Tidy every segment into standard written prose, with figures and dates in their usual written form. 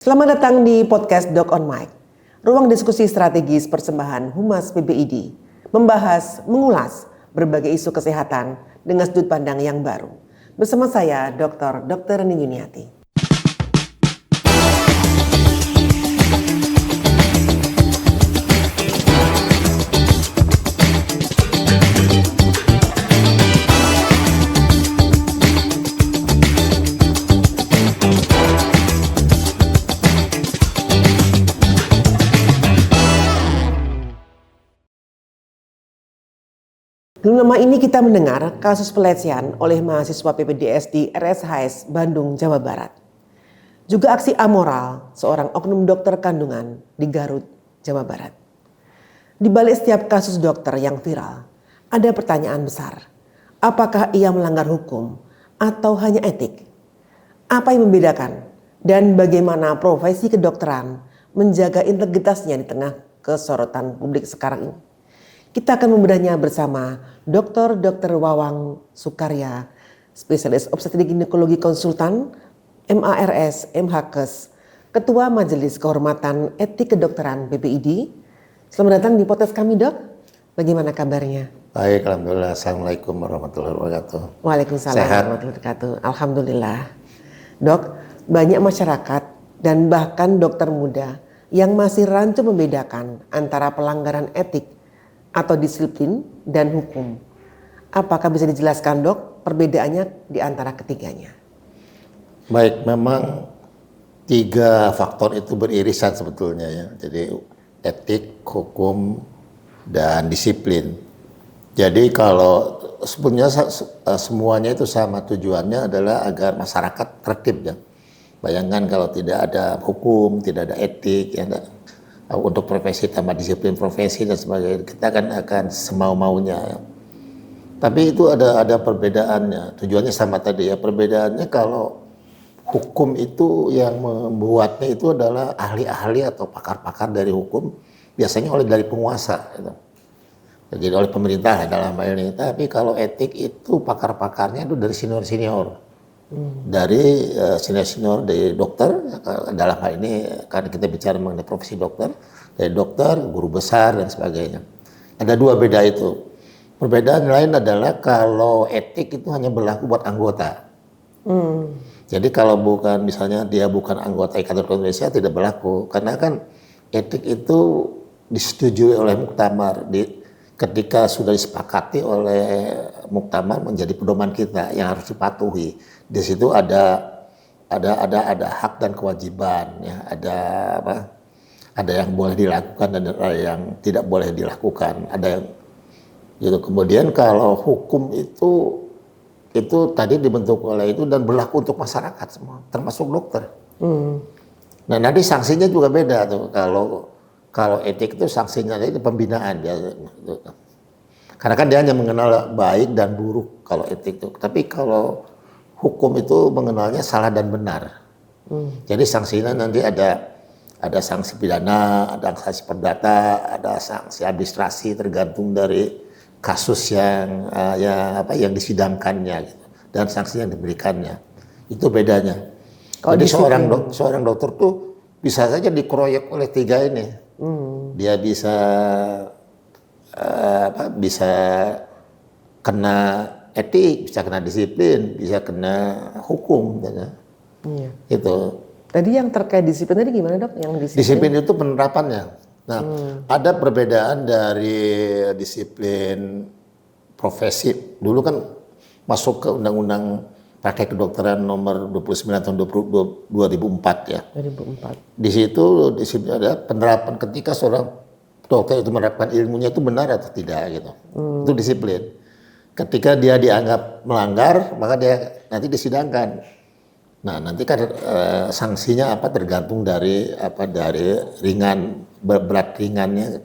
Selamat datang di podcast Doc on Mic, ruang diskusi strategis persembahan Humas PBID, membahas, mengulas berbagai isu kesehatan dengan sudut pandang yang baru. Bersama saya, Dr. Reni Yuniati. Belum lama ini kita mendengar kasus pelecehan oleh mahasiswa PPDS di RSHS Bandung, Jawa Barat. Juga aksi amoral seorang oknum dokter kandungan di Garut, Jawa Barat. Di balik setiap kasus dokter yang viral, ada pertanyaan besar. Apakah ia melanggar hukum atau hanya etik? Apa yang membedakan? Dan bagaimana profesi kedokteran menjaga integritasnya di tengah kesorotan publik sekarang ini? Kita akan membedahnya bersama Dr. Wawang Sukarya, spesialis obstetrik ginekologi konsultan, MARS, MHKes, Ketua Majelis Kehormatan Etik Kedokteran PPID. Selamat datang di podcast kami, Dok. Bagaimana kabarnya? Baik, alhamdulillah. Assalamualaikum warahmatullahi wabarakatuh. Waalaikumsalam warahmatullahi wabarakatuh. Alhamdulillah. Dok, banyak masyarakat dan bahkan dokter muda yang masih rancu membedakan antara pelanggaran etik atau disiplin dan hukum. Apakah bisa dijelaskan, Dok, perbedaannya di antara ketiganya? Baik, memang 3 faktor itu beririsan sebetulnya ya. Jadi etik, hukum, dan disiplin. Jadi kalau sebenarnya semuanya itu sama, tujuannya adalah agar masyarakat tertib ya. Bayangkan kalau tidak ada hukum, tidak ada etik ya, untuk profesi tambah disiplin profesi dan sebagainya, kita akan semau-maunya ya. Tapi itu ada perbedaannya, tujuannya sama tadi ya. Perbedaannya kalau hukum itu yang membuatnya itu adalah ahli-ahli atau pakar-pakar dari hukum, biasanya dari penguasa gitu. Jadi oleh pemerintah dalam hal ini. Tapi kalau etik itu pakar-pakarnya itu dari senior-senior. Dari senior-senior dari dokter, dalam hal ini karena kita bicara mengenai profesi dokter, dari dokter, guru besar dan sebagainya. Ada 2 beda itu. Perbedaan lain adalah kalau etik itu hanya berlaku buat anggota. Jadi kalau bukan misalnya dia bukan anggota Ikatan Dokter Indonesia tidak berlaku, karena kan etik itu disetujui oleh muktamar ketika sudah disepakati oleh muktamar menjadi pedoman kita yang harus dipatuhi. Di situ ada hak dan kewajiban ya, ada yang boleh dilakukan dan ada yang tidak boleh dilakukan, ada yang gitu. Kemudian kalau hukum itu tadi dibentuk oleh itu dan berlaku untuk masyarakat semua, termasuk dokter. Nah, nanti sanksinya juga beda tuh. Kalau etik itu sanksinya itu pembinaan ya. Karena kan dia hanya mengenal baik dan buruk kalau etik itu. Tapi kalau hukum itu mengenalnya salah dan benar. Jadi sanksinya nanti ada sanksi pidana, ada sanksi perdata, ada sanksi administrasi tergantung dari kasus yang disidangkannya gitu, dan sanksi yang diberikannya. Itu bedanya. Jadi seorang dokter tuh bisa saja dikeroyok oleh 3 ini. Dia bisa bisa kena etik, bisa kena disiplin, bisa kena hukum gitu. Iya. Itu. Tadi yang terkait disiplin tadi gimana, Dok? Yang disiplin itu penerapannya. Nah, ada perbedaan dari disiplin profesi. Dulu kan masuk ke Undang-Undang Praktek Kedokteran nomor 29 tahun 2004 ya. 2004. Di situ disiplin ada penerapan ketika seorang dokter itu menerapkan ilmunya itu benar atau tidak gitu. Itu disiplin. Ketika dia dianggap melanggar, maka dia nanti disidangkan. Nah, nanti kan sanksinya tergantung dari ringan, berat ringannya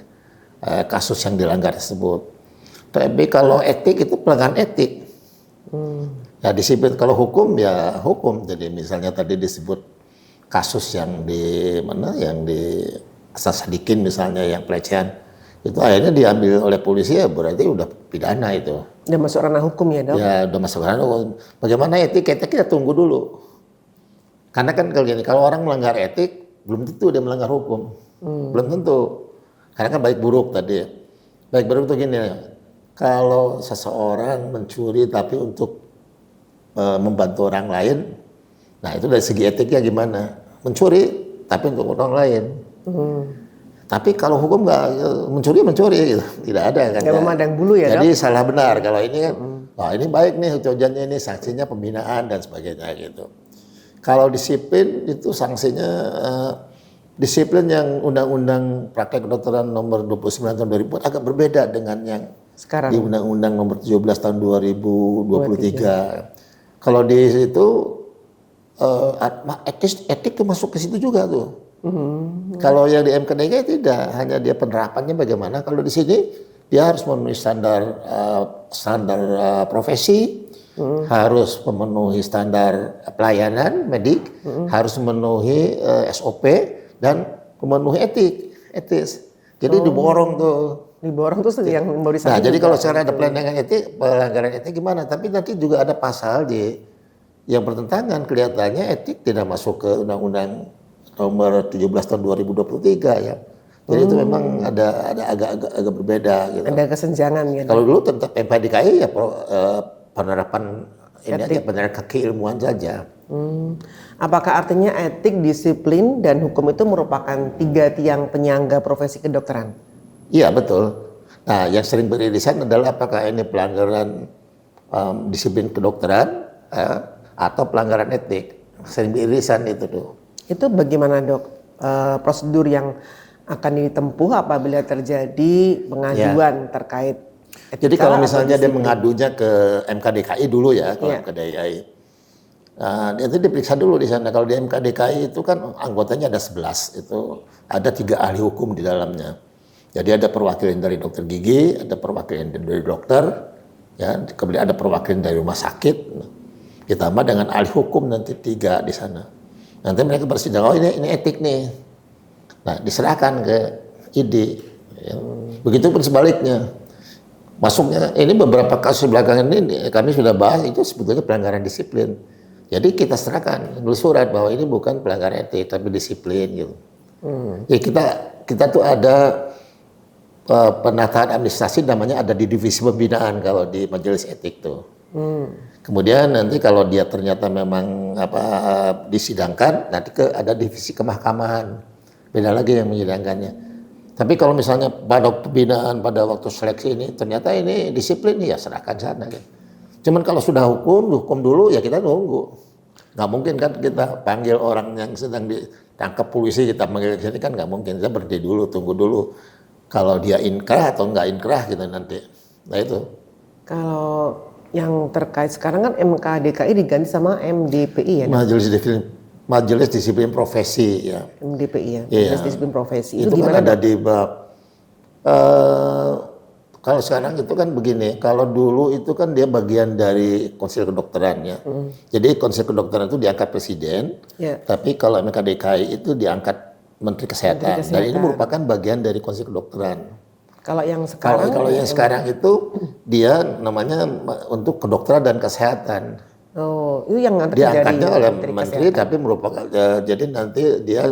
kasus yang dilanggar tersebut. Tapi kalau etik itu pelanggaran etik. Ya disiplin. Kalau hukum ya hukum. Jadi misalnya tadi disebut kasus yang di Sadikin misalnya yang pelecehan, itu akhirnya diambil oleh polisi ya berarti udah pidana itu. Udah masuk ranah hukum ya, Dok? Ya udah masuk ranah hukum. Bagaimana etik kita tunggu dulu. Karena kan kalau orang melanggar etik belum tentu dia melanggar hukum. Belum tentu. Karena kan baik buruk tadi. Baik buruk itu gini, kalau seseorang mencuri tapi untuk membantu orang lain, nah itu dari segi etiknya gimana? Mencuri tapi untuk orang lain. Tapi kalau hukum nggak, mencuri gitu, tidak ada kan? Nggak memandang bulu ya, Jadi Dok? salah benar. Kalau ini kan, wah ini baik nih hujannya ini, sanksinya pembinaan dan sebagainya gitu. Kalau disiplin itu sanksinya disiplin yang Undang-Undang Praktek Kedokteran Nomor 29 Tahun 2000 agak berbeda dengan yang Sekarang di Undang-Undang Nomor 17 Tahun 2023. Kalau di situ etik tuh masuk ke situ juga tuh. Kalau yang di MKDK tidak, hanya dia penerapannya bagaimana. Kalau di sini dia harus memenuhi standar profesi, harus memenuhi standar pelayanan medik, harus memenuhi SOP dan memenuhi etis. Jadi diborong tuh. diborong tuh yang mau Nah, disangsi. jadi kalau sekarang ada pelanggaran etik gimana? Tapi nanti juga ada pasal yang bertentangan, kelihatannya etik tidak masuk ke Undang-Undang Nomor 17 Tahun 2023 ya. Jadi itu memang ada agak berbeda gitu. Ada kesenjangan ya. Kalau dulu tetap MPDKI ya penerapan ini aja, penerapan keilmuan saja. Apakah artinya etik, disiplin, dan hukum itu merupakan 3 tiang penyangga profesi kedokteran? Iya betul. Nah yang sering beririsan adalah apakah ini pelanggaran disiplin kedokteran atau pelanggaran etik. Sering beririsan itu tuh. Itu bagaimana, Dok? Prosedur yang akan ditempuh apabila terjadi pengaduan terkait etika? Jadi kalau misalnya dia disiplin? mengadunya ke MKDKI dulu ya, kalau MKDKI. Nah, itu diperiksa dulu di sana. Kalau di MKDKI itu kan anggotanya ada 11, itu ada 3 ahli hukum di dalamnya. Jadi ada perwakilan dari dokter gigi, ada perwakilan dari dokter, ya, kemudian ada perwakilan dari rumah sakit, ditambah dengan ahli hukum nanti 3 di sana. Nanti mereka bersidang, oh ini etik nih. Nah diserahkan ke ID. Ya. Begitupun sebaliknya. Masuknya, ini beberapa kasus belakangan ini kami sudah bahas itu sebetulnya pelanggaran disiplin. Jadi kita serahkan menulis surat bahwa ini bukan pelanggaran etik tapi disiplin gitu. Ya kita tuh ada penataan administrasi namanya ada di divisi pembinaan kalau di majelis etik tuh. Kemudian nanti kalau dia ternyata memang disidangkan nanti ada divisi kemahkamahan. Beda lagi yang menyidangkannya. Tapi kalau misalnya pada pembinaan pada waktu seleksi ini ternyata ini disiplin ya serahkan sana gitu. Cuman kalau sudah hukum dulu ya kita nunggu. Nggak mungkin kan kita panggil orang yang sedang ditangkap polisi kita panggil ke sini kan nggak mungkin. Kita berhenti dulu, tunggu dulu. Kalau dia inkrah atau nggak inkrah gitu nanti. Nah itu. Kalau yang terkait sekarang kan MKDKI diganti sama MDPI ya? Majelis Disiplin Profesi ya. MDPI ya, Iya. Majelis Disiplin Profesi. Itu gimana, kan ada Dok? di bab. Kalau sekarang itu kan begini, kalau dulu itu kan dia bagian dari konsil kedokteran ya. Jadi konsil kedokteran itu diangkat presiden, Ya. tapi kalau MKDKI itu diangkat Menteri Kesehatan. Menteri Dan ini Kesehatan. merupakan bagian dari konsil kedokteran. Kalau yang sekarang, Kalau yang sekarang itu dia namanya untuk kedokteran dan kesehatan. oh itu yang nanti Diangkatnya oleh Menteri Menteri, Kesehatan. tapi merupakan jadi nanti dia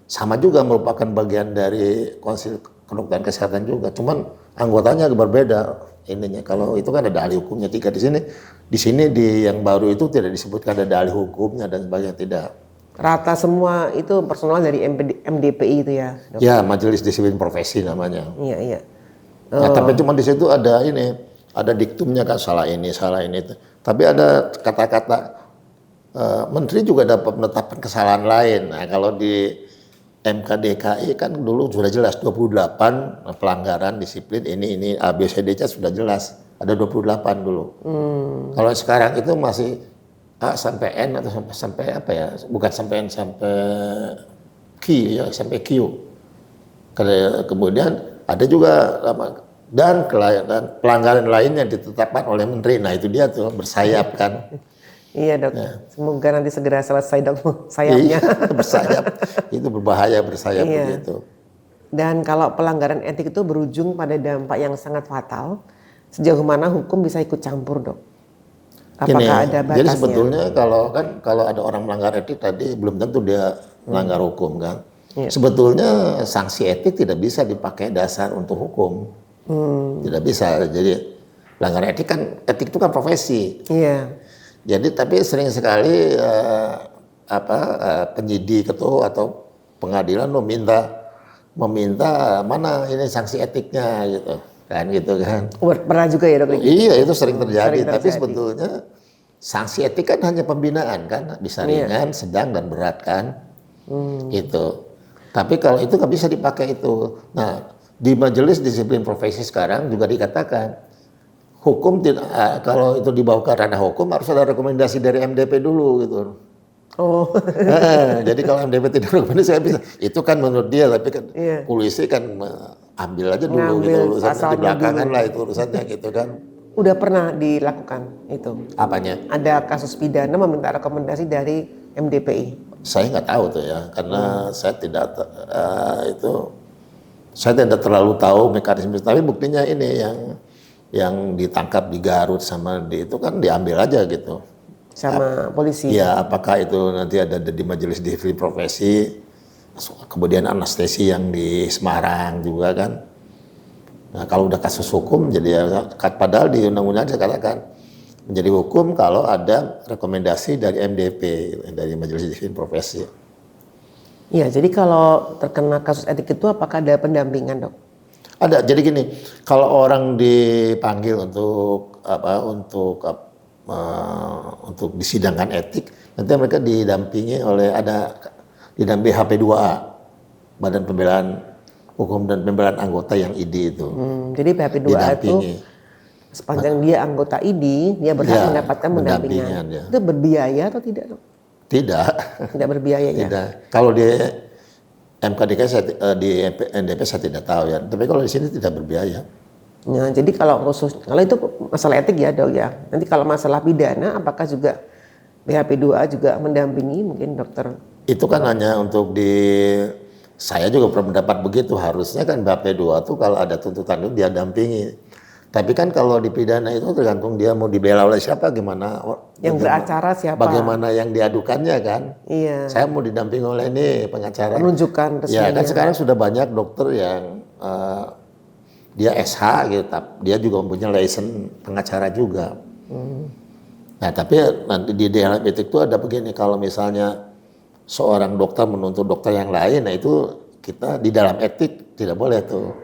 sama juga merupakan bagian dari konsil kedokteran kesehatan juga. Cuman anggotanya berbeda ininya. Kalau itu kan ada ahli hukumnya 3 di sini. Di sini di yang baru itu tidak disebutkan ada ahli hukumnya dan sebagainya, tidak. Rata semua itu personal dari MDPI itu ya, Dok? Ya, Majelis Disiplin Profesi namanya. Iya, iya. Nah, tapi cuma di situ ada ada diktumnya kan salah ini. Tapi ada kata-kata menteri juga dapat menetapkan kesalahan lain. Nah, kalau di MKDKI kan dulu sudah jelas 28 pelanggaran disiplin ini ABCD-nya sudah jelas. Ada 28 dulu. Kalau sekarang itu masih A sampai N atau sampai apa ya? Bukan sampai N sampai Q ya, sampai Q. Kemudian ada juga dan pelanggaran lain yang ditetapkan oleh menteri. Nah, itu dia tuh bersayap kan. Iya, Dok. Semoga nanti segera selesai, Dok, sayapnya. Iya, bersayap. Itu berbahaya bersayap Iya. begitu. Dan kalau pelanggaran etik itu berujung pada dampak yang sangat fatal, sejauh mana hukum bisa ikut campur, Dok? Apakah ada batasnya? Jadi sebetulnya kalau ada orang melanggar etik tadi belum tentu dia melanggar hukum kan. Iya. Sebetulnya sanksi etik tidak bisa dipakai dasar untuk hukum. Tidak bisa. Jadi pelanggaran etik kan, etik itu kan profesi. Iya. Jadi tapi sering sekali penyidik atau pengadilan meminta mana ini sanksi etiknya gitu kan. Pernah juga ya dok? Iya, itu sering terjadi. Sering Tapi terjadi. sebetulnya sanksi etik kan hanya pembinaan kan, bisa ringan, sedang dan berat kan, gitu. Tapi kalau itu nggak bisa dipakai itu. Nah, di Majelis Disiplin Profesi sekarang juga dikatakan hukum kalau itu dibawa ke ranah hukum harus ada rekomendasi dari MDP dulu gitu. Oh. Jadi kalau MDP tidak rekomendasi saya bisa. Itu kan menurut dia, tapi kan Iya. polisi kan ambil aja dulu Ngambil gitu urusan di asalnya belakangan dulu. lah itu urusannya gitu kan. Udah pernah dilakukan itu? Apanya? Ada kasus pidana meminta rekomendasi dari MDPI? Saya nggak tahu tuh ya, karena saya tidak terlalu tahu mekanisme. Tapi buktinya ini yang ditangkap di Garut sama itu kan diambil aja gitu. Sama polisi? Ya, apakah itu nanti ada di Majelis Disiplin Profesi, kemudian anestesi yang di Semarang juga kan. Nah, kalau udah kasus hukum, jadi padahal di undang-undang saya katakan menjadi hukum kalau ada rekomendasi dari MDP, dari Majelis Disiplin Profesi. Iya, jadi kalau terkena kasus etik itu apakah ada pendampingan dok? Ada, jadi gini, kalau orang dipanggil untuk disidangkan etik, nanti mereka didampingi HP2A, Badan Pembelaan Hukum dan Pembelaan Anggota yang ID itu. Jadi PHP2A itu sepanjang dia anggota ID, dia berhak mendapatkan pendampingan. Ya. Itu berbiaya atau tidak dok? Tidak. Tidak berbiaya ya? Tidak. Kalau di MKDK di NDP saya tidak tahu ya. Tapi kalau di sini tidak berbiaya. Nah, jadi kalau itu masalah etik ya dok ya. Nanti kalau masalah pidana, apakah juga PHP2A juga mendampingi mungkin dokter? Itu kan hanya untuk saya juga pernah mendapat begitu. Harusnya kan PHP2A tuh kalau ada tuntutan itu dia dampingi. Tapi kan kalau di pidana itu tergantung dia mau dibela oleh siapa, gimana. Yang beracara siapa? Bagaimana yang diadukannya kan. Iya. Saya mau didampingi oleh ini pengacara. Menunjukkan resminya. Ya kan sekarang sudah banyak dokter yang dia SH gitu, dia juga mempunyai license pengacara juga. Nah tapi nanti di dalam etik itu ada begini, kalau misalnya seorang dokter menuntut dokter yang lain, nah itu kita di dalam etik tidak boleh tuh.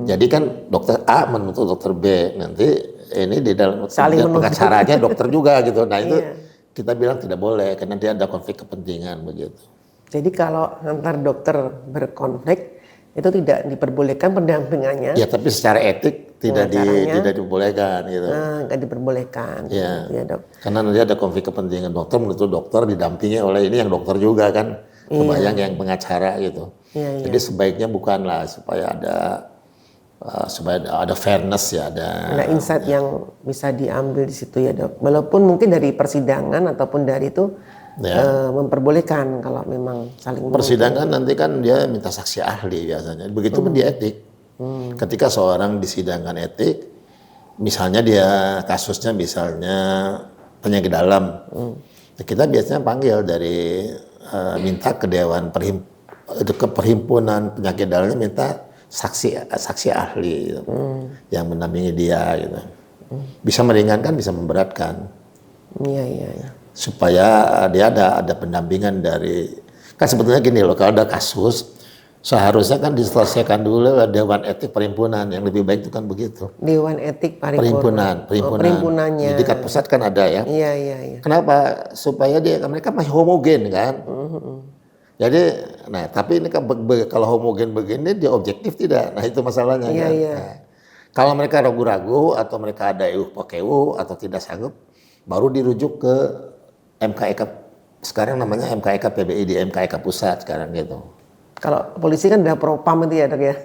Jadi kan dokter A menuntut dokter B, nanti ini di dalam pengacaranya dokter juga gitu. Nah itu kita bilang tidak boleh karena dia ada konflik kepentingan begitu. Jadi kalau antar dokter berkonflik itu tidak diperbolehkan pendampingannya. Ya tapi secara etik tidak dibolehkan gitu. Nggak diperbolehkan. Ya. Ya dok. Karena nanti ada konflik kepentingan, dokter menuntut dokter didampingi oleh ini yang dokter juga kan, kebayang yang pengacara gitu. Jadi sebaiknya bukanlah supaya ada fairness ya, ada insight yang bisa diambil di situ ya dok. Walaupun mungkin dari persidangan ataupun dari itu memperbolehkan kalau memang saling persidangan nanti kan dia minta saksi ahli biasanya. Begitupun di etik. Ketika seorang disidangkan etik, misalnya dia kasusnya penyakit dalam, kita biasanya panggil minta ke Dewan ke Perhimpunan Penyakit Dalamnya, minta saksi ahli gitu, yang mendampingi dia gitu. Bisa meringankan, bisa memberatkan. Iya. Supaya dia ada pendampingan kan sebetulnya gini loh, kalau ada kasus seharusnya kan diselesaikan dulu Dewan Etik Perhimpunan, yang lebih baik itu kan begitu. Dewan Etik Perhimpunan. Perhimpunannya. Di tingkat pusat kan ada ya. Iya. Kenapa? Supaya mereka masih homogen kan. Jadi, tapi ini kan kalau homogen begini dia objektif tidak. Nah itu masalahnya kan. Nah, kalau mereka ragu-ragu atau mereka ada pakeu atau tidak sanggup, baru dirujuk ke MKEK. Sekarang namanya MKEK PBI di MKEK pusat sekarang gitu. Kalau polisi kan ada propam itu ya dok ya.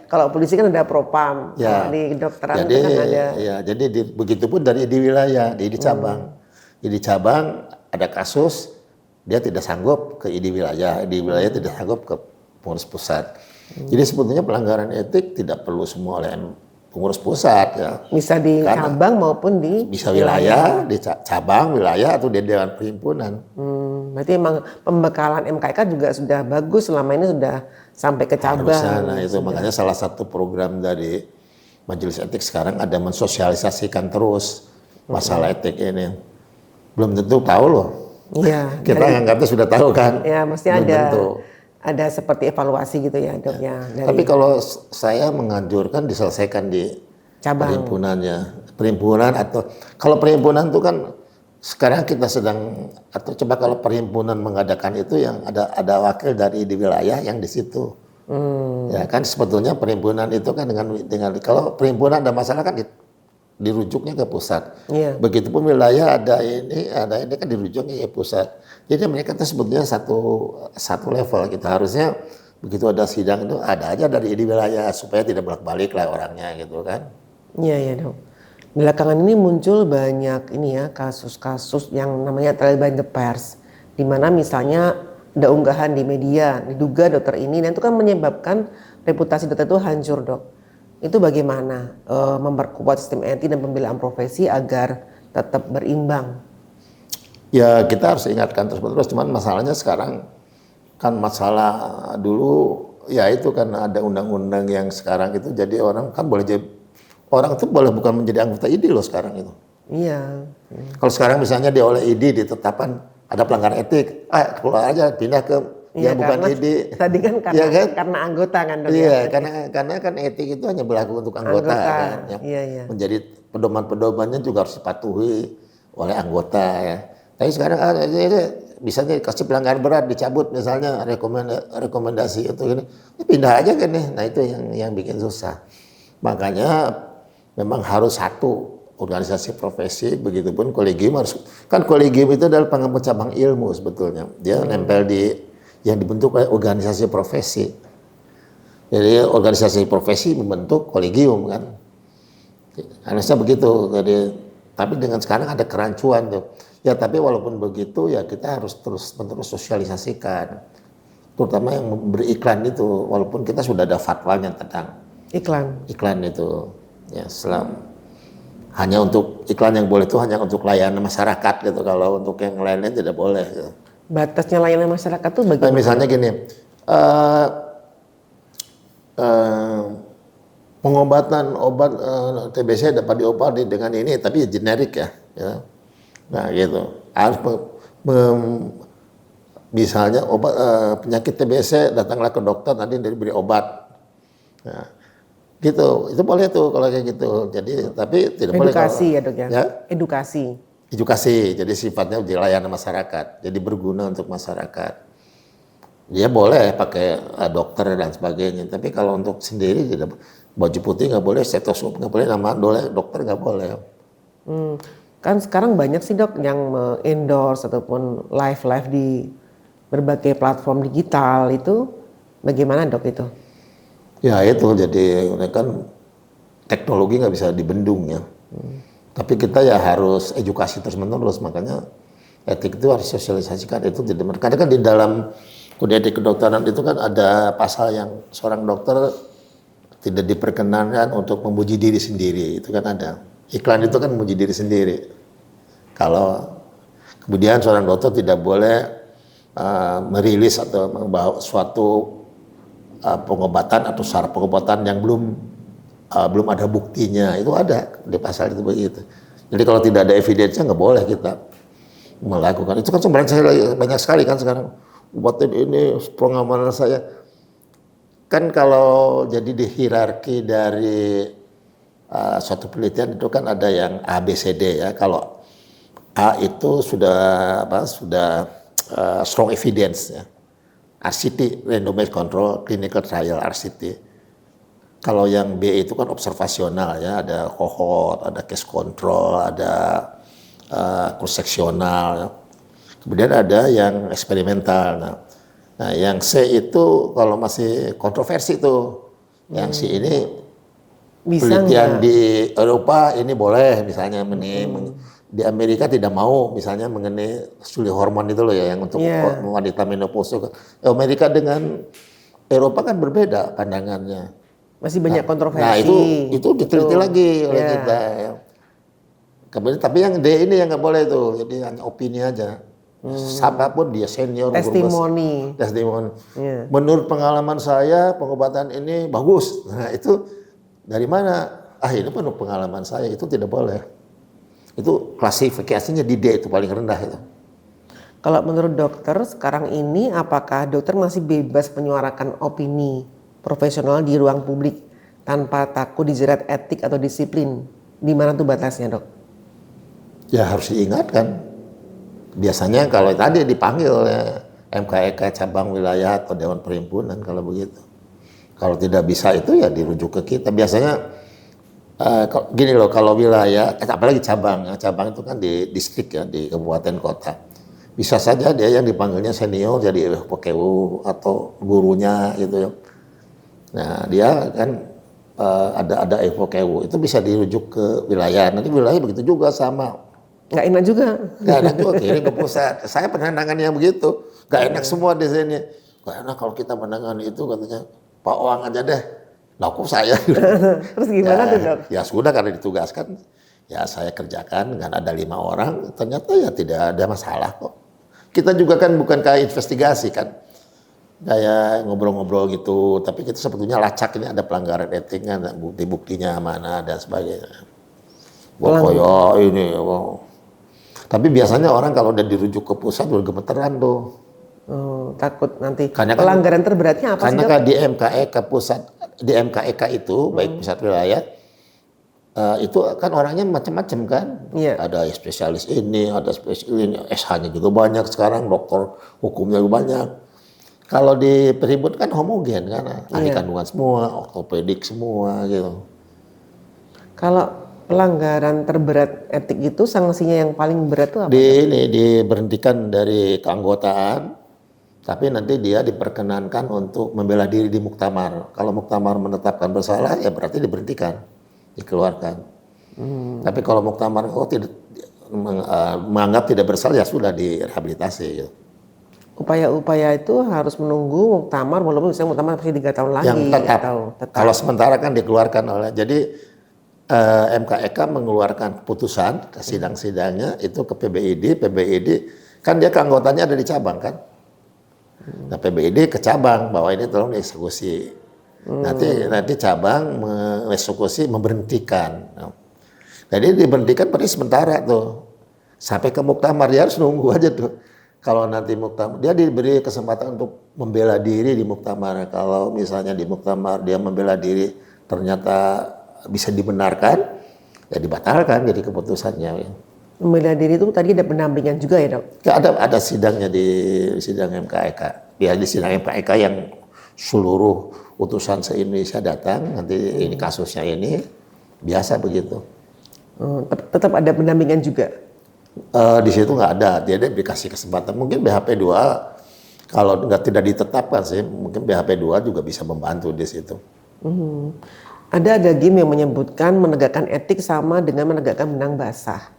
Kalau polisi kan ada propam. Ya. Di kedokteran jadi, kan ada. Ya, jadi begitupun di wilayah, di cabang. Di cabang ada kasus, dia tidak sanggup ke di wilayah tidak sanggup ke pengurus pusat. Jadi sebetulnya pelanggaran etik tidak perlu semua oleh pengurus pusat ya. Bisa di Karena cabang maupun di bisa wilayah, di cabang wilayah atau di dewan perhimpunan. Berarti emang pembekalan MKK juga sudah bagus selama ini, sudah sampai ke cabang. Harusnya, nah itu makanya salah satu program dari Majelis Etik sekarang ada mensosialisasikan terus masalah etik ini. Belum tentu tahu loh. Iya. Kita anggapnya sudah tahu kan. Ya, mesti Belum ada tentu. ada seperti evaluasi gitu ya, Dok ya. Dari Tapi kalau saya menganjurkan diselesaikan di cabang. perhimpunan atau kalau perhimpunan itu kan sekarang kita sedang atau coba kalau perhimpunan mengadakan itu yang ada wakil dari di wilayah yang di situ. Ya kan sebetulnya perhimpunan itu kan dengan kalau perhimpunan ada masalah kan dirujuknya ke pusat. Iya. Begitupun wilayah ada ini kan dirujuknya ke pusat. Jadi mereka itu sebetulnya satu level gitu. Harusnya begitu ada sidang itu ada aja dari di wilayah supaya tidak bolak-balik lah orangnya gitu kan. Iya, ya, Dok. Belakangan ini muncul banyak ini ya, kasus-kasus yang namanya trial by the pers, di mana misalnya ada unggahan di media diduga dokter ini, dan itu kan menyebabkan reputasi dokter itu hancur, Dok. Itu bagaimana memperkuat sistem etik dan pembelaan profesi agar tetap berimbang? Ya kita harus ingatkan terus-menerus, cuman masalahnya sekarang kan masalah dulu ya itu kan ada undang-undang yang sekarang itu jadi orang kan boleh jadi orang itu boleh bukan menjadi anggota ID loh sekarang itu. Iya. Kalau sekarang misalnya dia oleh ID ditetapkan ada pelanggaran etik, keluar aja pindah ke Iya, yang bukan karena ID. tadi kan karena, Iya kan? karena anggota kan, Dok. Iya, Ya? karena kan etik itu hanya berlaku untuk anggota, kan. Yang Iya, iya. menjadi pedoman-pedomannya juga harus dipatuhi oleh anggota ya. Tapi sekarang bisa dikasih pelanggaran berat dicabut misalnya rekomendasi itu ini pindah aja kan nih. Nah itu yang bikin susah. Makanya memang harus satu organisasi profesi, begitupun kolegium harus, kan kolegium itu adalah pengampu cabang ilmu sebetulnya. Dia nempel yang dibentuk oleh organisasi profesi. Jadi organisasi profesi membentuk kolegium kan. Harusnya begitu. Jadi, tapi dengan sekarang ada kerancuan tuh. Ya tapi walaupun begitu ya kita harus terus-menerus sosialisasikan. Terutama yang beriklan itu, walaupun kita sudah ada fatwanya tentang iklan itu. Ya hanya untuk iklan yang boleh itu hanya untuk layanan masyarakat gitu. Kalau untuk yang lain-lain tidak boleh. Gitu. Batasnya layanan masyarakat tuh bagaimana? Misalnya gini, pengobatan obat TBC dapat diobati dengan ini, tapi generik ya. Nah gitu. Harus misalnya obat penyakit TBC datanglah ke dokter nanti diberi obat. Nah, gitu. Itu boleh tuh kalau kayak gitu. Jadi tapi tidak boleh edukasi ya, Dok ya. Ya? Edukasi, jadi sifatnya di layanan masyarakat, jadi berguna untuk masyarakat. Dia boleh pakai dokter dan sebagainya, tapi kalau untuk sendiri tidak, baju putih nggak boleh, stetoskop nggak boleh, nama dokter nggak boleh. Kan sekarang banyak sih, Dok, yang endorse ataupun live di berbagai platform digital itu, bagaimana, Dok, itu? Ya itu, jadi kan teknologi nggak bisa dibendung ya. Tapi kita ya harus edukasi terus-menerus, makanya etik itu harus sosialisasikan itu. Karena kan di dalam kode etik kedokteran itu kan ada pasal yang seorang dokter tidak diperkenankan untuk memuji diri sendiri, itu kan ada. Iklan itu kan memuji diri sendiri. Kalau kemudian seorang dokter tidak boleh merilis atau membawa suatu pengobatan atau syarat pengobatan yang belum ada buktinya, itu ada di pasal itu begitu. Jadi kalau tidak ada evidence-nya nggak boleh kita melakukan. Itu kan sebenarnya banyak sekali kan sekarang obat ini pengamanan saya. Kan kalau jadi di hierarki dari suatu penelitian itu kan ada yang A, B, C, D ya. Kalau A itu sudah strong evidence ya. RCT, randomized control clinical trial RCT. Kalau yang B itu kan observasional ya, ada cohort, ada case control, ada cross sectional. Kemudian ada yang eksperimental. Nah, yang C itu kalau masih kontroversi tuh. Yang C ini Bisa penelitian nggak? di Eropa ini boleh misalnya di Amerika tidak mau misalnya mengenai studi hormon itu loh ya yang untuk wanita menopause. Amerika dengan Eropa kan berbeda pandangannya. Masih banyak kontroversi. Nah itu diteliti lagi oleh kita. Ya. Kemudian tapi yang D ini yang nggak boleh tuh, jadi hanya opini aja. Siapapun dia senior, Testimoni. testimoni. Ya. Menurut pengalaman saya pengobatan ini bagus. Nah itu dari mana? Ini menurut pengalaman saya, itu tidak boleh. Itu klasifikasinya di D itu paling rendah itu. Kalau menurut dokter sekarang ini apakah dokter masih bebas menyuarakan opini profesional di ruang publik tanpa takut dijerat etik atau disiplin? Di mana tuh batasnya, Dok? Ya harus diingatkan. Biasanya kalau tadi dipanggil oleh MKEK cabang wilayah atau Dewan Perhimpunan kalau begitu. Kalau tidak bisa itu ya dirujuk ke kita. Biasanya gini loh, kalau wilayah, apalagi cabang itu kan di distrik ya, di kabupaten kota. Bisa saja dia yang dipanggilnya senior jadi PKU atau gurunya gitu ya. Nah dia kan ada FOKU itu bisa dirujuk ke wilayah. Nanti wilayah begitu juga sama. Nggak enak juga. Nggak enak juga kirim ke pusat. Saya pernah nangani yang begitu. Nggak enak semua di sini. Nggak enak kalau kita menangani itu katanya Pak Oang aja deh. Nah kok saya? Terus gimana tuh, Dok? Ya sudah karena ditugaskan. Ya saya kerjakan dengan ada 5 orang. Ternyata ya tidak ada masalah kok. Kita juga kan bukan kayak investigasi kan. Kayak ngobrol-ngobrol gitu. Tapi kita sebetulnya lacak ini ada pelanggaran etiknya. Bukti-buktinya mana dan sebagainya. Pokoknya ini. Wow. Tapi biasanya orang kalau udah dirujuk ke pusat udah gemeteran tuh. Takut nanti. Karena pelanggaran terberatnya apa sih, Dok? Karena kan di MKEK pusat, di MKEK itu baik pusat wilayah itu kan orangnya macam-macam kan. Iya. Ada spesialis ini, ada spesialis ini, SH-nya juga banyak sekarang, dokter hukumnya juga banyak. Kalau di Perhimpunan kan homogen kan, ahli kandungan semua, ortopedik semua gitu. Kalau pelanggaran terberat etik itu sanksinya yang paling berat itu apa? Diberhentikan dari keanggotaan, tapi nanti dia diperkenankan untuk membela diri di muktamar. Kalau muktamar menetapkan bersalah, ya berarti diberhentikan, dikeluarkan. Tapi kalau muktamar tidak menganggap tidak bersalah, ya sudah direhabilitasi. Gitu. Upaya-upaya itu harus menunggu muktamar, walaupun misalnya muktamar masih 3 tahun lagi. Yang tetap. Tetap. Kalau sementara kan dikeluarkan oleh, jadi MKEK mengeluarkan keputusan ke sidang-sidangnya itu ke PBID kan dia keanggotaannya ada di cabang kan. Nah PBID ke cabang bahwa ini tolong dieksekusi. Nanti cabang mengeksekusi memberhentikan. Nah, jadi diberhentikan berarti sementara tuh. Sampai ke muktamar dia harus nunggu aja tuh. Kalau nanti muktamar dia diberi kesempatan untuk membela diri di muktamar. Kalau misalnya di muktamar dia membela diri ternyata bisa dibenarkan, ya dibatalkan jadi keputusannya. Membela diri itu tadi ada pendampingan juga ya, Dok? Ada sidangnya di sidang MKEK. Ya di sidang MKEK yang seluruh utusan se-Indonesia datang, nanti ini kasusnya ini, biasa begitu. Tetap ada pendampingan juga? Di situ nggak ada, dia dikasih kesempatan. Mungkin BHP 2, kalau tidak ditetapkan sih, mungkin BHP 2 juga bisa membantu di situ. Ada game yang menyebutkan menegakkan etik sama dengan menegakkan benang basah.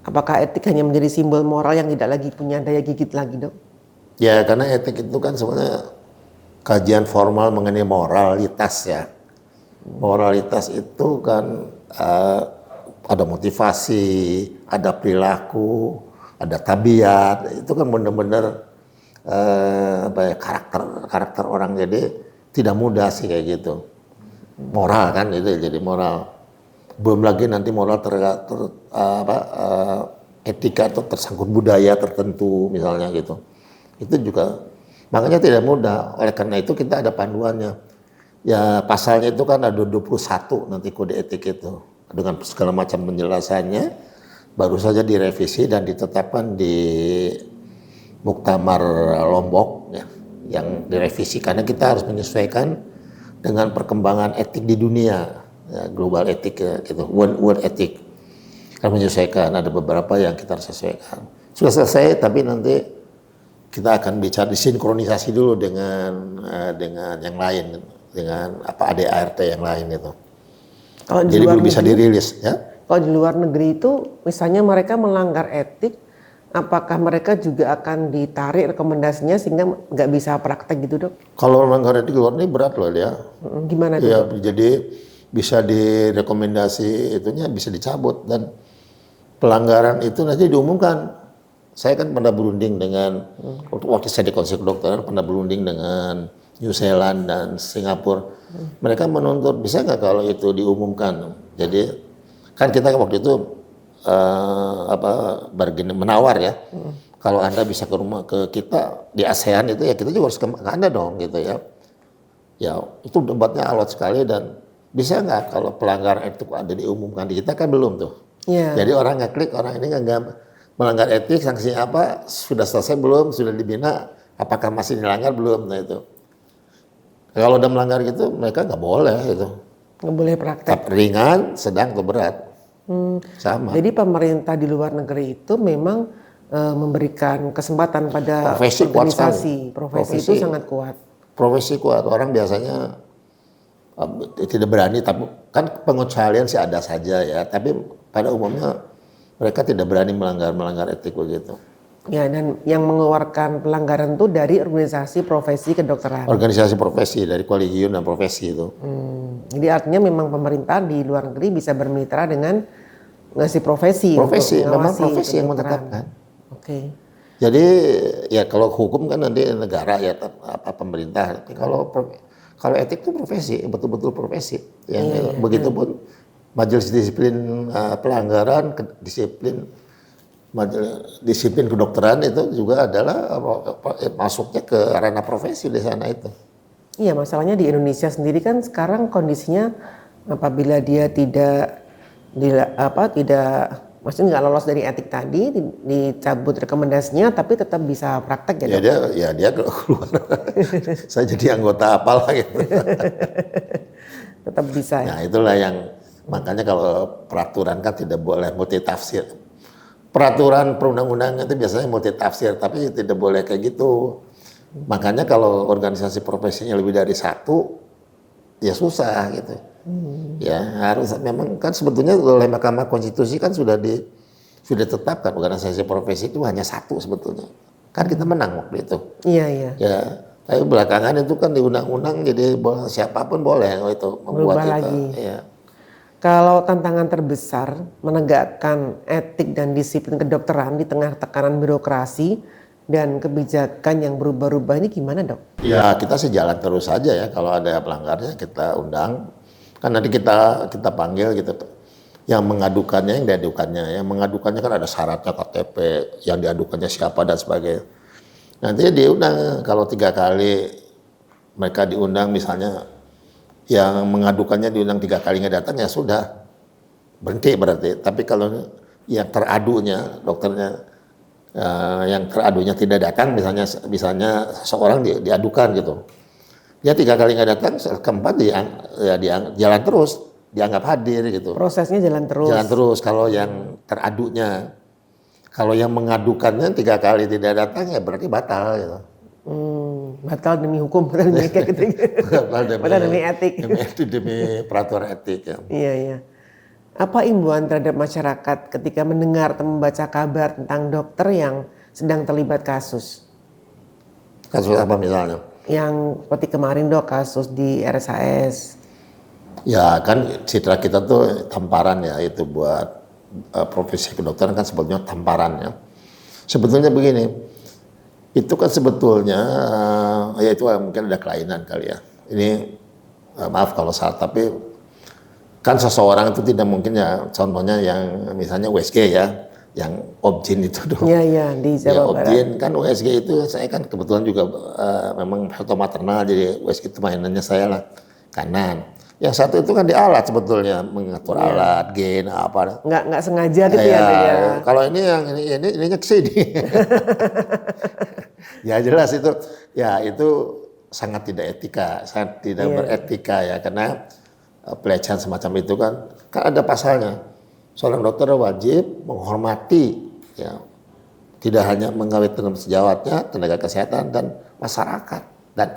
Apakah etik hanya menjadi simbol moral yang tidak lagi punya daya gigit lagi, Dok? Ya, karena etik itu kan sebenarnya kajian formal mengenai moralitas ya. Moralitas itu kan ada motivasi, ada perilaku, ada tabiat. Itu kan benar-benar karakter orang. Jadi tidak mudah sih kayak gitu. Moral kan itu jadi moral. Belum lagi nanti moral etika atau tersangkut budaya tertentu misalnya gitu. Itu juga makanya tidak mudah. Oleh karena itu kita ada panduannya. Ya pasalnya itu kan ada 21 nanti kode etik itu dengan segala macam penjelasannya baru saja direvisi dan ditetapkan di Muktamar Lombok ya, yang direvisi karena kita harus menyesuaikan dengan perkembangan etik di dunia, ya, global etik ya, gitu, world etik. Kita menyesuaikan, ada beberapa yang kita harus sesuaikan. Sudah selesai, tapi nanti kita akan bicara disinkronisasi dulu dengan yang lain, dengan ADART yang lain itu. Jadi belum bisa dirilis, ya. Kalau di luar negeri itu, misalnya mereka melanggar etik, apakah mereka juga akan ditarik rekomendasinya sehingga nggak bisa praktek gitu dok? Kalau melanggar etik luar ini berat loh dia. Gimana tuh Ya, dok? jadi bisa direkomendasi itunya bisa dicabut dan pelanggaran itu nanti diumumkan. Saya kan pernah berunding dengan waktu saya di Konsil Kedokteran pernah berunding dengan New Zealand dan Singapura. Mereka menuntut bisa nggak kalau itu diumumkan. Jadi kan kita waktu itu bargain menawar ya. Kalau Anda bisa ke rumah ke kita di ASEAN itu ya kita juga harus ke Anda dong gitu ya. Ya itu debatnya alot sekali dan bisa nggak kalau pelanggaran itu ada diumumkan di kita kan belum tuh. Iya. Jadi orang ngeklik orang ini nggak melanggar etik sanksinya apa sudah selesai belum sudah dibina apakah masih dilanggar belum nah itu. Kalau udah melanggar gitu mereka nggak boleh itu. Nggak boleh praktek. Ringan, sedang atau berat. Sama. Jadi pemerintah di luar negeri itu memang memberikan kesempatan pada Profesi kuat organisasi. sekali. Profesi itu sangat kuat. Profesi kuat orang biasanya tidak berani tapi kan pengecualian sih ada saja ya tapi pada umumnya mereka tidak berani melanggar etik begitu. Ya dan yang mengeluarkan pelanggaran itu dari organisasi profesi kedokteran. Organisasi profesi dari Kolegium dan profesi itu. Jadi artinya memang pemerintah di luar negeri bisa bermitra dengan ngasih profesi. Profesi untuk memang mengawasi profesi yang kedokteran. menetapkan. Oke. Jadi ya kalau hukum kan nanti negara ya apa pemerintah. Tapi kalau etik itu profesi betul-betul profesi. Yang begitupun majelis disiplin pelanggaran disiplin kedokteran itu juga adalah masuknya ke ranah profesi di sana itu. Iya masalahnya di Indonesia sendiri kan sekarang kondisinya apabila dia tidak maksudnya nggak lolos dari etik tadi dicabut rekomendasinya tapi tetap bisa praktek ya dok? Dia keluar. Saya jadi anggota apalah gitu. Tetap bisa ya? Nah itulah yang makanya kalau peraturan kan tidak boleh multitafsir. Peraturan perundang-undangan itu biasanya multitafsir tapi tidak boleh kayak gitu. Makanya kalau organisasi profesinya lebih dari satu ya susah gitu. Ya harus memang kan sebetulnya oleh Mahkamah Konstitusi kan sudah ditetapkan organisasi profesi itu hanya satu sebetulnya. Kan kita menang waktu itu. Iya. Ya, tapi belakangan itu kan di undang-undang jadi siapapun boleh itu membuat Berubah itu. lagi. Ya. Kalau tantangan terbesar menegakkan etik dan disiplin kedokteran di tengah tekanan birokrasi dan kebijakan yang berubah-ubah ini gimana dok? Ya kita sih jalan terus saja ya kalau ada pelanggarnya kita undang. Kan nanti kita panggil gitu. Yang mengadukannya, yang diadukannya. Yang mengadukannya kan ada syaratnya KTP, yang diadukannya siapa dan sebagainya. Nanti diundang kalau 3 kali mereka diundang misalnya yang mengadukannya diundang 3 kali nggak datang ya sudah berhenti berarti. Tapi kalau yang teradunya dokternya yang teradunya tidak datang misalnya seorang diadukan gitu. Dia 3 kali nggak datang, keempat jalan terus dianggap hadir gitu. Prosesnya jalan terus. Jalan terus kalau yang teradunya. Kalau yang mengadukannya 3 kali tidak datang ya berarti batal gitu. Batal demi hukum, batal demi etik gitu. Batal demi etik. Demi peraturan etik ya. Iya. Apa imbauan terhadap masyarakat ketika mendengar atau membaca kabar tentang dokter yang sedang terlibat kasus? Kasus apa misalnya? Yang seperti kemarin dok, kasus di RSHS. Ya kan citra kita tuh tamparan ya itu buat profesi kedokteran kan sebetulnya tamparan ya. Sebetulnya begini, itu kan sebetulnya ya itu mungkin ada kelainan kali ya. Ini maaf kalau salah tapi kan seseorang itu tidak mungkin ya contohnya yang misalnya USG ya. Yang Objin itu dong. Iya di Jawa Barat. Objin kan USG itu saya kan kebetulan juga memang foto maternal jadi USG itu mainannya saya lah kanan. Yang satu itu kan di alat sebetulnya mengatur alat, gain apa. Nggak sengaja gitu ya. Kalau ini yang ininya kesini. Ya jelas itu ya itu sangat tidak etika, sangat tidak beretika ya karena pelecehan semacam itu kan ada pasalnya. Seorang dokter wajib menghormati ya tidak hanya mengawetkan sejawatnya, tenaga kesehatan dan masyarakat dan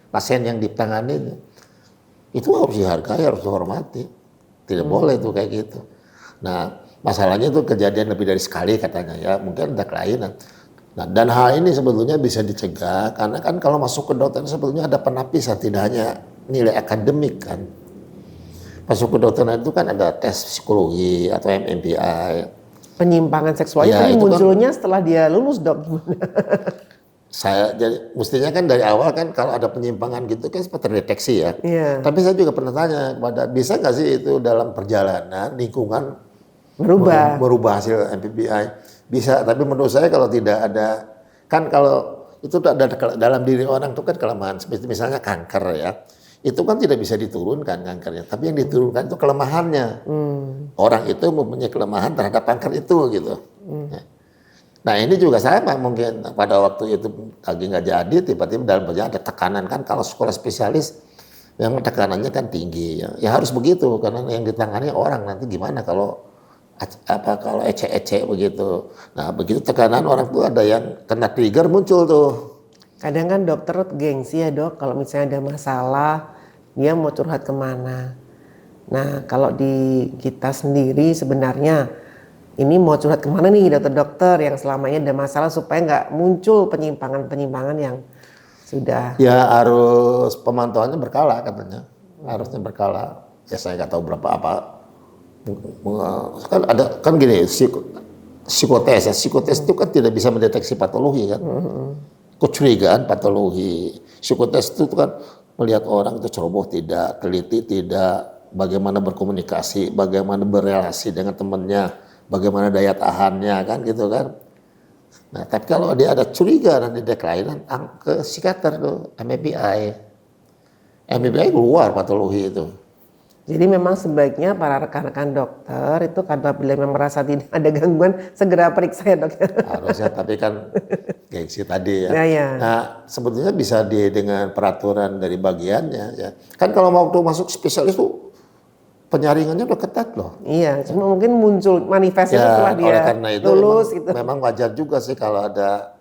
pasien yang ditangani itu harus dihargai, harus dihormati. Tidak boleh itu kayak gitu. Nah, Masalahnya itu kejadian lebih dari sekali katanya ya, mungkin ada kelainan. Nah, dan hal ini sebetulnya bisa dicegah karena kan kalau masuk ke dokter sebetulnya ada penapisan, tidak hanya nilai akademik kan. Masuk ke dokter itu kan ada tes psikologi atau MMPI. Penyimpangan seksual Ya, itu itu kan munculnya setelah dia lulus, Dok. Gimana? saya jadi mestinya kan dari awal kan kalau ada penyimpangan gitu kan sempat terdeteksi ya. Iya, Tapi saya juga pernah tanya kepada bisa nggak sih itu dalam perjalanan lingkungan berubah. merubah hasil MPBI? Bisa, tapi menurut saya kalau tidak ada kan kalau itu ada dalam diri orang itu kan kelemahan. Misalnya kanker ya, itu kan tidak bisa diturunkan kankernya, tapi yang diturunkan itu kelemahannya. Orang itu mempunyai kelemahan terhadap kanker itu gitu. Nah ini juga sama mungkin pada waktu itu lagi nggak jadi tiba-tiba dalam perjalanan ada tekanan kan kalau sekolah spesialis yang tekanannya kan tinggi ya harus begitu karena yang ditangani orang nanti gimana kalau kalau ecek-ecek begitu. Nah begitu tekanan orang tuh ada yang kena trigger muncul tuh. Kadang kan dokter gengsi ya, Dok, kalau misalnya ada masalah dia mau curhat kemana. Nah kalau di kita sendiri sebenarnya ini mau curhat kemana nih dokter-dokter yang selama ini ada masalah supaya nggak muncul penyimpangan-penyimpangan yang sudah. Ya harus pemantauannya berkala katanya, harusnya berkala. Ya saya nggak tahu berapa apa. Kan ada kan gini psikotes ya, psikotes itu kan tidak bisa mendeteksi patologi kan. Kecurigaan patologi. Psikotes itu kan melihat orang itu ceroboh tidak, teliti tidak, bagaimana berkomunikasi, bagaimana berrelasi dengan temannya, bagaimana daya tahannya kan gitu kan. Nah tapi kalau dia ada curiga dan ada kelainan, ke psikiater tuh, MMPI. MMPI keluar patologi itu. Jadi memang sebaiknya para rekan-rekan dokter itu apabila memang merasa tidak ada gangguan segera periksa ya, Dok. Harusnya, tapi kan gengsi tadi ya. Ya, ya. Nah sebetulnya bisa dengan peraturan dari bagiannya ya. Kan kalau mau masuk spesialis tuh penyaringannya udah ketat loh. Iya, cuma mungkin muncul manifestnya Ya, setelah dia oleh karena itu lulus memang, gitu. memang wajar juga sih kalau ada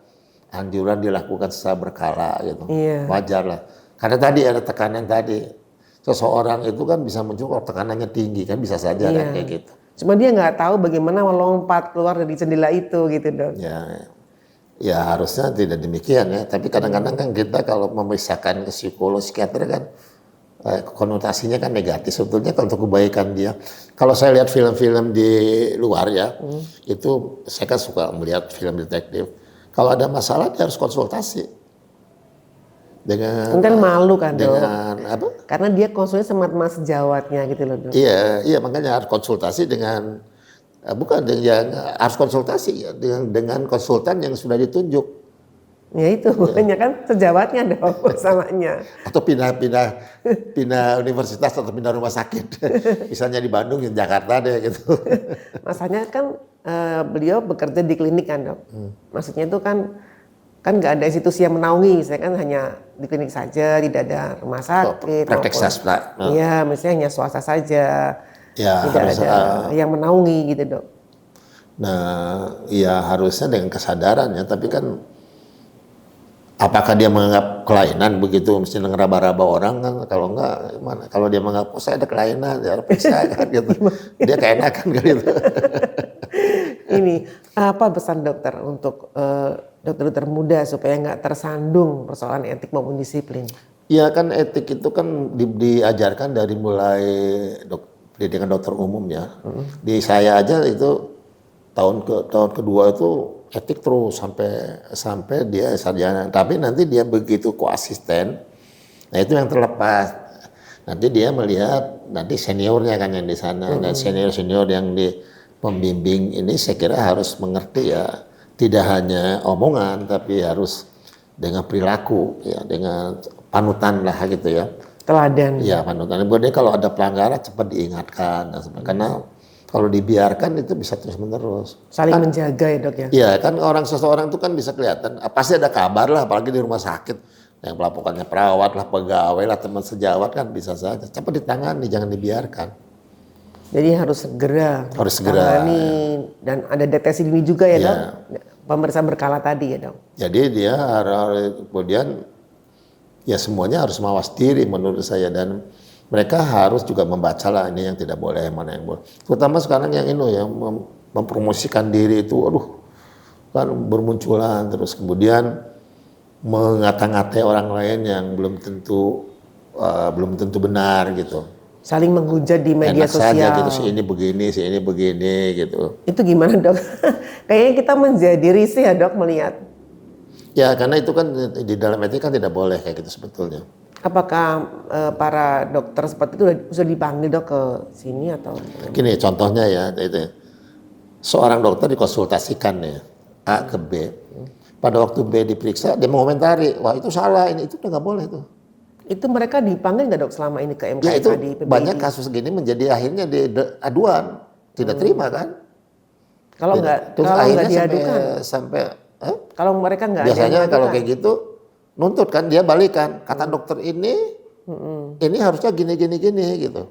anjuran dilakukan secara berkala gitu. Iya. Wajar lah. Karena tadi ada tekanan tadi. Seseorang itu kan bisa muncul kalau tekanannya tinggi kan bisa saja kan kayak gitu. Cuma dia nggak tahu bagaimana melompat keluar dari jendela itu gitu, Dok. Ya harusnya tidak demikian ya. Tapi kadang-kadang kan kita kalau memeriksakan ke psikolog, psikiater kan konotasinya kan negatif. Sebetulnya kalau untuk kebaikan dia. Kalau saya lihat film-film di luar ya, itu saya kan suka melihat film detektif. Kalau ada masalah dia harus konsultasi. Kan malu kan, Dok. Dengan apa? Karena dia konsulnya sama teman sejawatnya gitu loh, Dok. Iya makanya harus konsultasi dengan bukan yang harus konsultasi ya dengan konsultan yang sudah ditunjuk. Ya itu, makanya kan sejawatnya dong samanya. Atau pindah universitas atau pindah rumah sakit. Misalnya di Bandung, di Jakarta deh gitu. Masanya kan beliau bekerja di klinik kan, Dok. Maksudnya itu kan nggak ada institusi yang menaungi, saya kan hanya di klinik saja, tidak ada rumah sakit. Praktek swasta. Iya, misalnya hanya swasta saja, Ya, tidak ada yang menaungi gitu, Dok. Nah, ya harusnya dengan kesadaran ya, tapi kan apakah dia menganggap kelainan begitu, mesti ngeraba-raba orang kan, kalau enggak gimana? Kalau dia menganggap, oh saya ada kelainan, ya periksa kan gitu. Dia keenakan kan gitu. Ini, apa pesan dokter untuk dokter-dokter muda supaya nggak tersandung persoalan etik maupun disiplin? Ya kan etik itu kan diajarkan dari mulai pendidikan dokter umum ya. Di saya aja itu tahun kedua itu etik terus sampai dia sarjana. Tapi nanti dia begitu koasisten, nah itu yang terlepas. Nanti dia melihat nanti seniornya kan yang di sana dan senior yang di pembimbing ini saya kira harus mengerti ya, tidak hanya omongan tapi harus dengan perilaku ya, dengan panutan lah gitu ya. Teladan. Ya panutan. Dia kalau ada pelanggaran cepat diingatkan dan sebagainya. Karena kalau dibiarkan itu bisa terus menerus. Saling menjaga ya, Dok ya. Iya kan seseorang itu kan bisa kelihatan pasti ada kabar lah, apalagi di rumah sakit yang melaporkannya perawat lah, pegawai lah, teman sejawat kan bisa saja cepat ditangani, jangan dibiarkan. Jadi harus segera tangani, dan ada deteksi dini juga ya, Dok. Pemeriksaan berkala tadi ya, Dok. Jadi dia kemudian ya semuanya harus mawas diri menurut saya, dan mereka harus juga membaca lah ini yang tidak boleh, mana yang boleh. Terutama sekarang yang ini yang mempromosikan diri itu, aduh, kan bermunculan terus kemudian mengata-ngatai orang lain yang belum tentu benar gitu. Saling menghujat di media Enak sosial. saja gitu, si ini begini gitu. Itu gimana dok? Kayaknya kita menjadi risih ya dok melihat. Ya karena itu kan di dalam etika kan tidak boleh kayak gitu sebetulnya. Apakah para dokter seperti itu sudah dipanggil dok ke sini atau? Gini contohnya ya, itu seorang dokter dikonsultasikan ya A ke B. Pada waktu B diperiksa dia mengomentari, wah itu salah, ini itu udah nggak boleh tuh. Itu mereka dipanggil nggak dok selama ini ke MKK Ya itu di PBID? banyak kasus gini menjadi akhirnya di aduan, tidak terima kan? Kalau nggak diadukan, sampai kalau mereka nggak ada yang biasanya kalau diadukan. kayak gitu nuntut kan dia balikan, kata dokter ini harusnya gini gitu.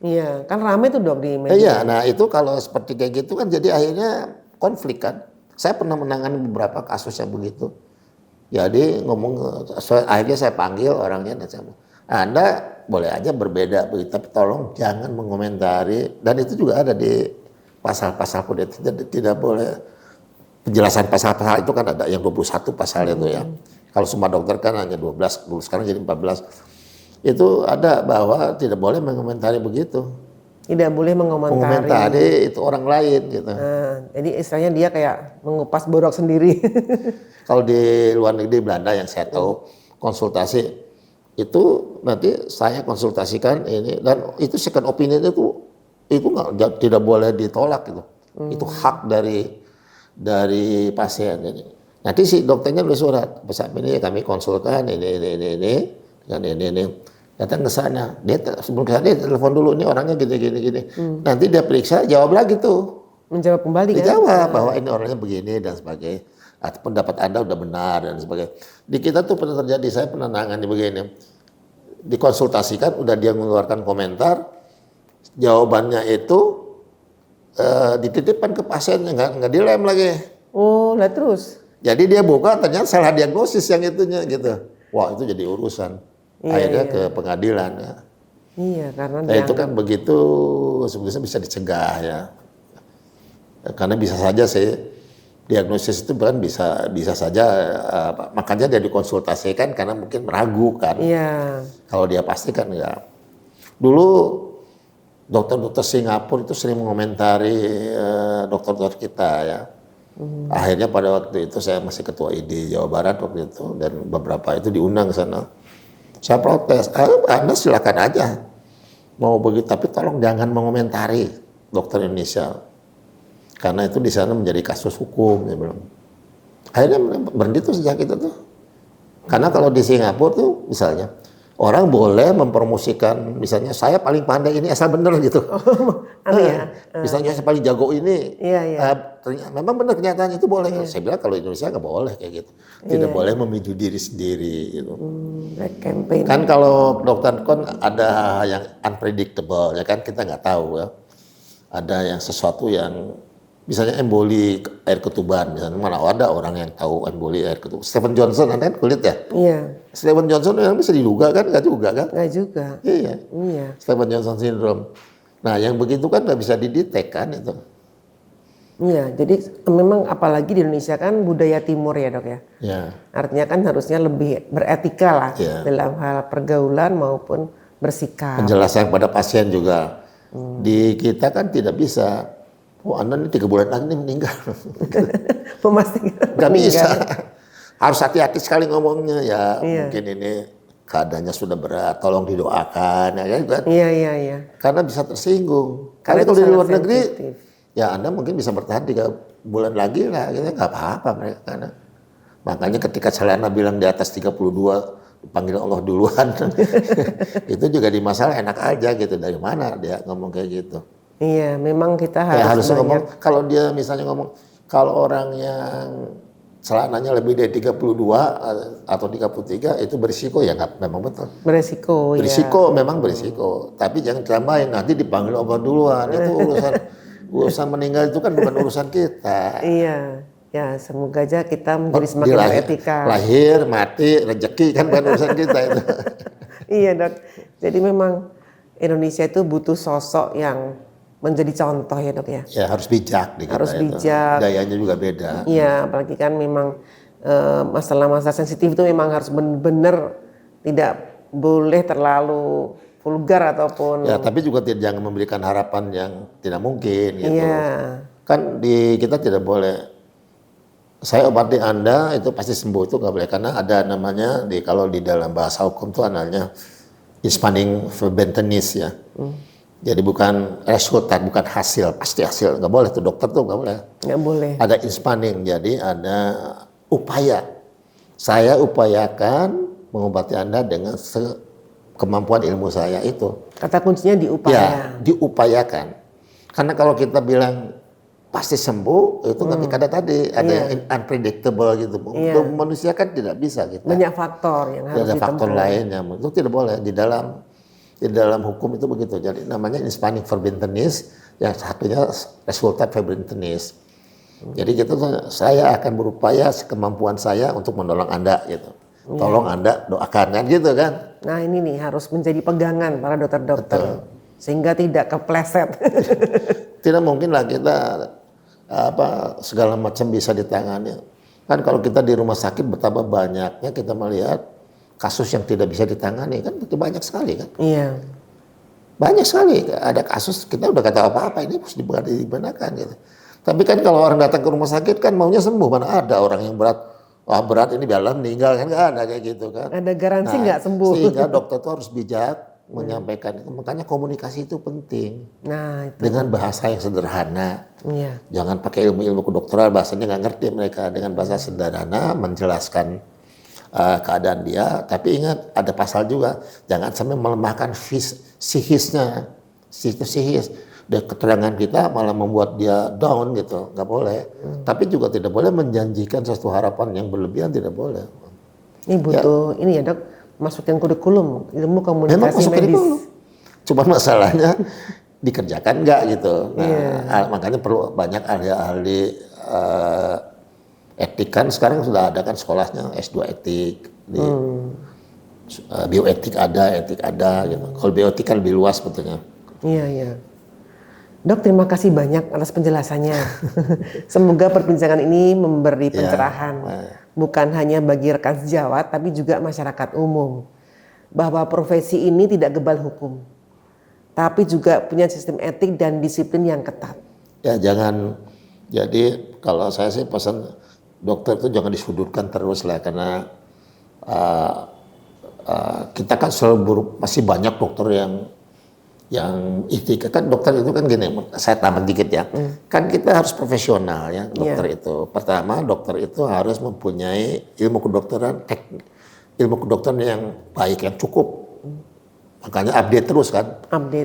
Iya, kan rame tuh dok di media. Iya, nah itu kalau seperti kayak gitu kan jadi akhirnya konflik kan. Saya pernah menangani beberapa kasus yang begitu. Jadi akhirnya saya panggil orangnya dan saya Anda boleh aja berbeda, tapi tolong jangan mengomentari. Dan itu juga ada di pasal-pasal kode etik, tidak boleh. Penjelasan pasal-pasal itu kan ada yang 21 pasal itu ya. Kalau semua dokter kan hanya 12, sekarang jadi 14. Itu ada bahwa tidak boleh mengomentari begitu. Tidak boleh Mengomentari itu orang lain gitu. Nah, jadi istilahnya dia kayak mengupas borok sendiri. Kalau di luar negeri Belanda yang saya tahu konsultasi itu nanti saya konsultasikan ini dan itu second opinion itu tidak boleh ditolak gitu. Itu hak dari pasien ini. Nanti si dokternya nulis surat, pesan ini kami konsulkan ini dan ini. Datang ke sana, sebelum ke sana dia telepon dulu, ini orangnya gini. Nanti dia periksa, jawab lagi tuh. Menjawab kembali kan? Dijawab bahwa ini orangnya begini dan sebagainya. Atau pendapat Anda udah benar dan sebagainya. Di kita tuh pernah terjadi, saya pernah nangani begini. Dikonsultasikan, udah dia mengeluarkan komentar, jawabannya itu dititipkan ke pasiennya, nggak dilem lagi. Oh, lah terus? Jadi dia buka, ternyata salah diagnosis yang itunya gitu. Wah itu jadi urusan. Akhirnya ke pengadilan ya. Iya, karena itu kan begitu sebetulnya bisa dicegah ya. Karena bisa saja sih diagnosis itu kan bisa saja makanya dia dikonsultasikan karena mungkin meragukan. Iya. Kalau dia pastikan enggak. Dulu dokter-dokter Singapura itu sering mengomentari dokter-dokter kita ya. Akhirnya pada waktu itu saya masih ketua ID Jawa Barat waktu itu dan beberapa itu diundang ke sana. Saya protes, Anda silakan aja mau begitu, tapi tolong jangan mengomentari dokter Indonesia, karena itu di sana menjadi kasus hukum. Dia bilang. Akhirnya berhenti tuh sejak itu tuh, karena kalau di Singapura tuh misalnya orang boleh mempromosikan, misalnya saya paling pandai ini asal bener gitu. Misalnya saya paling jago ini, memang benar kenyataannya itu boleh. Saya bilang kalau Indonesia nggak boleh kayak gitu, tidak boleh memicu diri sendiri. Gitu. Black campaign. Kan kalau dokter kon ada yang unpredictable ya kan kita nggak tahu ya. Ada yang sesuatu yang misalnya emboli air ketuban, misalnya mana ada orang yang tahu emboli air ketuban. Stephen Johnson kan kulit ya? Iya. Stephen Johnson yang bisa diduga kan? Nggak juga kan? Nggak juga. Iya. Stephen Johnson syndrome. Nah yang begitu kan nggak bisa didetek kan itu. Iya, jadi memang apalagi di Indonesia kan budaya timur ya dok ya. Iya. Artinya kan harusnya lebih beretika lah dalam hal pergaulan maupun bersikap. Penjelasan pada pasien juga. Di kita kan tidak bisa. Oh Anda ini 3 bulan lagi nih meninggal. Memastikan. Gak bisa. Harus hati-hati sekali ngomongnya ya. Mungkin ini keadaannya sudah berat, tolong didoakan ya kan. Iya. Karena bisa tersinggung. Karena kalau di luar negeri, ya Anda mungkin bisa bertahan 3 bulan lagi lah, gitu nggak apa-apa mereka. Karena makanya ketika Celana bilang di atas 32 dipanggil Allah duluan, itu juga di masalah enak aja gitu. Dari mana dia ngomong kayak gitu? Iya, memang kita harus ngomong. Kalau dia misalnya ngomong, kalau orang yang celananya lebih dari 32 atau 33 itu berisiko ya nggak, memang betul. Berisiko memang berisiko. Tapi jangan tambahin nanti dipanggil Allah duluan. Itu urusan meninggal itu kan bukan urusan kita. Iya. Ya semoga aja kita menjadi semakin beretika. Lahir, mati, rezeki kan bukan urusan kita itu. Iya dok. Jadi memang Indonesia itu butuh sosok yang menjadi contoh ya dok ya. Ya harus bijak di kita Harus itu. bijak. Gayanya juga beda. Iya, apalagi kan memang masalah-masalah sensitif itu memang harus benar-benar tidak boleh terlalu vulgar ataupun. Ya tapi juga jangan memberikan harapan yang tidak mungkin gitu. Iya. Kan kita tidak boleh. Saya obati Anda itu pasti sembuh, itu nggak boleh, karena ada namanya kalau di dalam bahasa hukum itu namanya expanding verbentenis ya. Jadi bukan resultat, bukan hasil, pasti hasil, nggak boleh tuh, dokter tuh nggak boleh. Nggak boleh. Ada expanding, jadi ada upaya. Saya upayakan mengobati Anda dengan kemampuan ilmu saya itu. Kata kuncinya diupaya. Ya, diupayakan. Karena kalau kita bilang pasti sembuh, itu ketika ada yang unpredictable gitu. Untuk manusia kan tidak bisa kita. Banyak faktor yang harus ada ditempuh. faktor lainnya, itu tidak boleh di dalam hukum itu begitu. Jadi namanya expanding verbentenis, yang satunya resultat verbentenis. Jadi gitu, saya akan berupaya sekemampuan saya untuk menolong Anda gitu. Tolong Anda doakan kan gitu kan. Nah ini nih harus menjadi pegangan para dokter-dokter sehingga tidak kepleset. Tidak mungkin lah kita segala macam bisa ditangani. Kan kalau kita di rumah sakit betapa banyaknya kita melihat kasus yang tidak bisa ditangani, kan itu banyak sekali kan. Iya. Banyak sekali ada kasus kita udah kata apa-apa ini harus digunakan gitu. Tapi kan kalau orang datang ke rumah sakit kan maunya sembuh, mana ada orang yang berat. Wah berat ini dalam meninggal kan nggak ada kayak gitu kan. Ada garansi nggak sembuh. Sehingga dokter itu harus bijak menyampaikan itu. Makanya komunikasi itu penting. Nah itu. Dengan bahasa yang sederhana. Iya. Jangan pakai ilmu-ilmu kedokteran, bahasanya nggak ngerti mereka. Dengan bahasa sederhana menjelaskan keadaan dia. Tapi ingat ada pasal juga, jangan sampai melemahkan psikisnya. Psikis. Dan keterangan kita malah membuat dia down gitu, nggak boleh. Tapi juga tidak boleh menjanjikan sesuatu harapan yang berlebihan, tidak boleh. Ini butuh ini ya dok, masukin kurikulum ilmu komunikasi medis. Cuma masalahnya dikerjakan nggak gitu. Nah, makanya perlu banyak ahli-ahli etik, kan sekarang sudah ada kan sekolahnya S2 etik, bioetik ada, etik ada gitu. Kalau bioetik kan lebih luas sebetulnya. Iya. Dok, terima kasih banyak atas penjelasannya. Semoga perbincangan ini memberi pencerahan, bukan hanya bagi rekan sejawat, tapi juga masyarakat umum, bahwa profesi ini tidak gebal hukum, tapi juga punya sistem etik dan disiplin yang ketat. Ya jangan, jadi kalau saya sih pesan dokter itu jangan disudutkan terus lah, karena kita kan selalu masih banyak dokter yang etika. Kan dokter itu kan gini, saya tambah dikit ya, kan kita harus profesional ya dokter itu. Pertama dokter itu harus mempunyai ilmu kedokteran, ilmu kedokteran yang baik, yang cukup. Makanya update terus kan,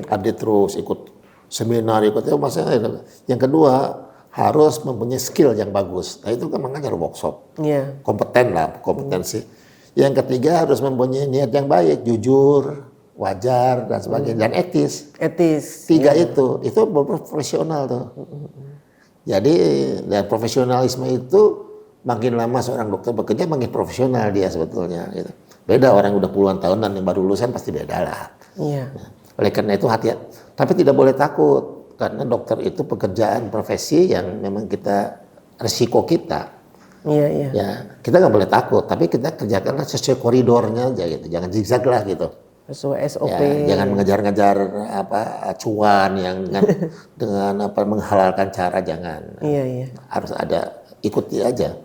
update terus, ikut seminar, ikut itu maksudnya. Yang kedua harus mempunyai skill yang bagus. Nah itu kan makanya workshop, kompeten lah, kompetensi. Yang ketiga harus mempunyai niat yang baik, jujur, wajar dan sebagainya, dan etis. Tiga itu profesional tuh. Jadi dan profesionalisme itu makin lama seorang dokter bekerja makin profesional dia sebetulnya. Gitu. Beda orang yang udah puluhan tahunan yang baru lulusan pasti beda lah. Nah, oleh karena itu hati-hati, tapi tidak boleh takut karena dokter itu pekerjaan profesi yang memang kita resiko kita. Ya kita nggak boleh takut, tapi kita kerjakanlah sesuai koridornya aja gitu, jangan zigzag lah gitu. Sesuai SOP. Ya, jangan mengejar-ngejar cuan yang dengan menghalalkan cara, jangan. Harus ada, ikuti aja.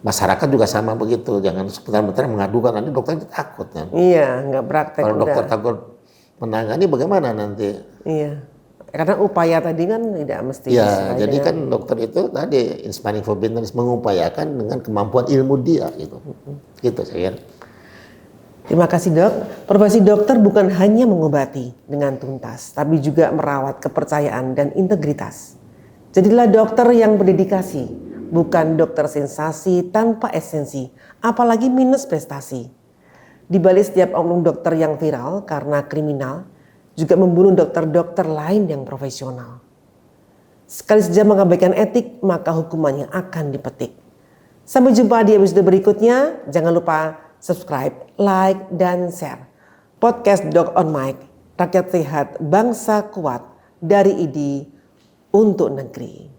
Masyarakat juga sama begitu, jangan sebentar-bentar mengadukan, nanti dokter takut kan. Nggak praktek. Kalau dokter takut menangani bagaimana nanti? Karena upaya tadi kan tidak mesti. Jadi kan dokter itu tadi inspiring for business, mengupayakan dengan kemampuan ilmu dia gitu. Gitu saya kira. Terima kasih dok. Profesi dokter bukan hanya mengobati dengan tuntas, tapi juga merawat kepercayaan dan integritas. Jadilah dokter yang berdedikasi, bukan dokter sensasi tanpa esensi, apalagi minus prestasi. Di balik setiap oknum dokter yang viral karena kriminal, juga membunuh dokter-dokter lain yang profesional. Sekali saja mengabaikan etik, maka hukumannya akan dipetik. Sampai jumpa di episode berikutnya. Jangan lupa subscribe, like, dan share podcast Doc on Mic. rakyat sehat, bangsa kuat, dari IDI untuk negeri.